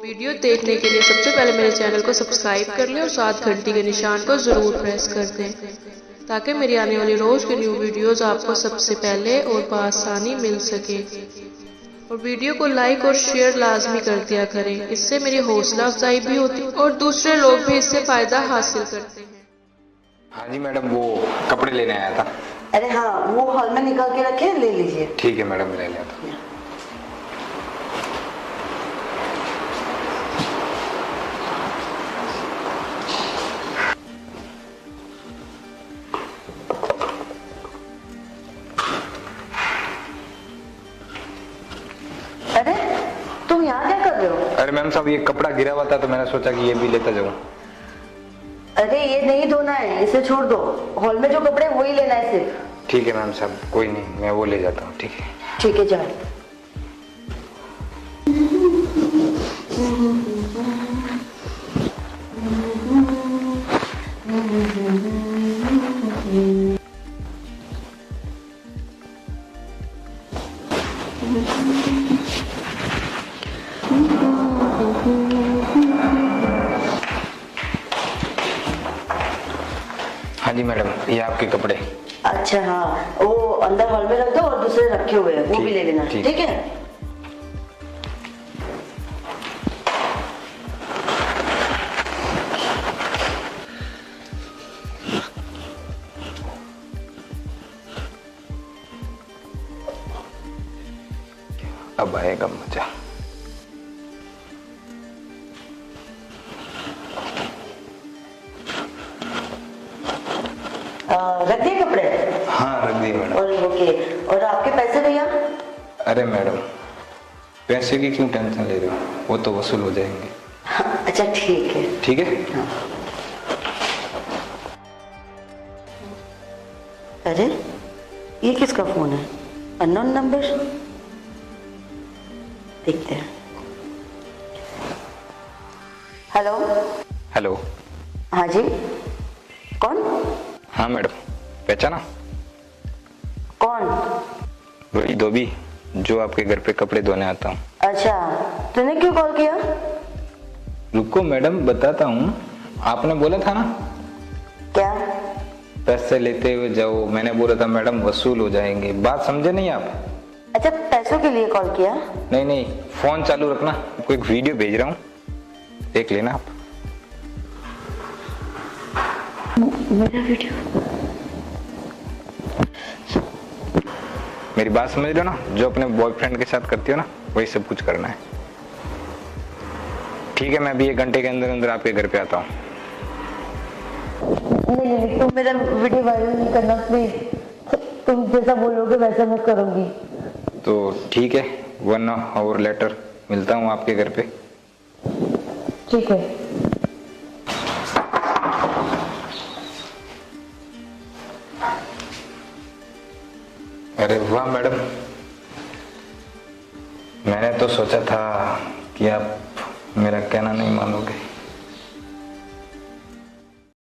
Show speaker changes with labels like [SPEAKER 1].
[SPEAKER 1] Video देखने के लिए सबसे पहले मेरे चैनल को सब्सक्राइब कर लें और साथ घंटी के निशान को ज़रूर प्रेस कर दें ताकि मेरी आने वाली रोज़ की न्यू वीडियोस आपको सबसे पहले और बआसानी मिल सके। और वीडियो को लाइक और शेयर लाजमी कर दिया करें, इससे मेरी हौसला अफजाई भी होती है और दूसरे लोग भी इससे फ़ायदा हासिल करते हैं।
[SPEAKER 2] हाँ जी मैडम, वो कपड़े लेने आया था।
[SPEAKER 3] अरे हाँ, वो हॉल में निकाल के रखे, ले लीजिए।
[SPEAKER 2] ठीक है मैडम, ले लिया था।
[SPEAKER 3] अरे तुम यहाँ क्या कर रहे हो?
[SPEAKER 2] अरे मैम साहब, ये कपड़ा गिरा हुआ था तो मैंने सोचा कि ये भी लेता जाऊं।
[SPEAKER 3] अरे ये नहीं धोना है, इसे छोड़ दो। हॉल में जो कपड़े वही लेना है सिर्फ।
[SPEAKER 2] ठीक है मैम साहब, कोई नहीं, मैं वो ले जाता हूँ। ठीक है
[SPEAKER 3] ठीक है, जाओ।
[SPEAKER 2] हाँ जी मैडम, ये आपके कपड़े।
[SPEAKER 3] अच्छा हाँ, वो अंदर हॉल में रख दो और दूसरे रखे हुए हैं, वो भी ले लेना। ठीक है।
[SPEAKER 2] अब आएगा मजा।
[SPEAKER 3] रख दिए कपड़े?
[SPEAKER 2] हाँ रख दिए मैडम।
[SPEAKER 3] और ओके, और आपके पैसे भैया?
[SPEAKER 2] अरे मैडम, पैसे की क्यों टेंशन ले रहे हो, वो तो वसूल हो जाएंगे।
[SPEAKER 3] हाँ, अच्छा ठीक है।
[SPEAKER 2] ठीक है।
[SPEAKER 3] हाँ। अरे ये किसका फोन है? Unknown number. देखते हैं। हेलो।
[SPEAKER 2] हेलो।
[SPEAKER 3] हाँ जी, कौन?
[SPEAKER 2] हाँ मैडम, पहचाना?
[SPEAKER 3] कौन?
[SPEAKER 2] वही धोबी जो आपके घर पे कपड़े धोने आता हूँ।
[SPEAKER 3] अच्छा, तूने क्यों कॉल किया?
[SPEAKER 2] रुको मैडम, बताता हूँ। आपने बोला था ना
[SPEAKER 3] क्या?
[SPEAKER 2] पैसे लेते हुए जाओ, मैंने बोला था मैडम वसूल हो जाएंगे। बात समझे नहीं आप?
[SPEAKER 3] अच्छा, पैसों के लिए कॉल किया?
[SPEAKER 2] नहीं नहीं, फोन चालू रखना, आपको एक वीडियो भेज रहा हूँ, देख लेना आप।
[SPEAKER 3] मेरा वीडियो?
[SPEAKER 2] मेरी बात समझ लो ना, जो अपने बॉयफ्रेंड के साथ करती हो ना, वही सब कुछ करना है। ठीक है, मैं अभी 1 घंटे के अंदर अंदर आपके घर पे आता हूँ।
[SPEAKER 3] नहीं, तुम मेरा वीडियो वायरल नहीं करना प्लीज। तुम जैसा बोलोगे वैसा मैं करूंगी।
[SPEAKER 2] तो ठीक है, 1 आवर लेटर मिलता हूँ आपके घर पे।
[SPEAKER 3] ठीक है।
[SPEAKER 2] अरे वाह मैडम, मैंने तो सोचा था कि आप मेरा कहना नहीं मानोगे।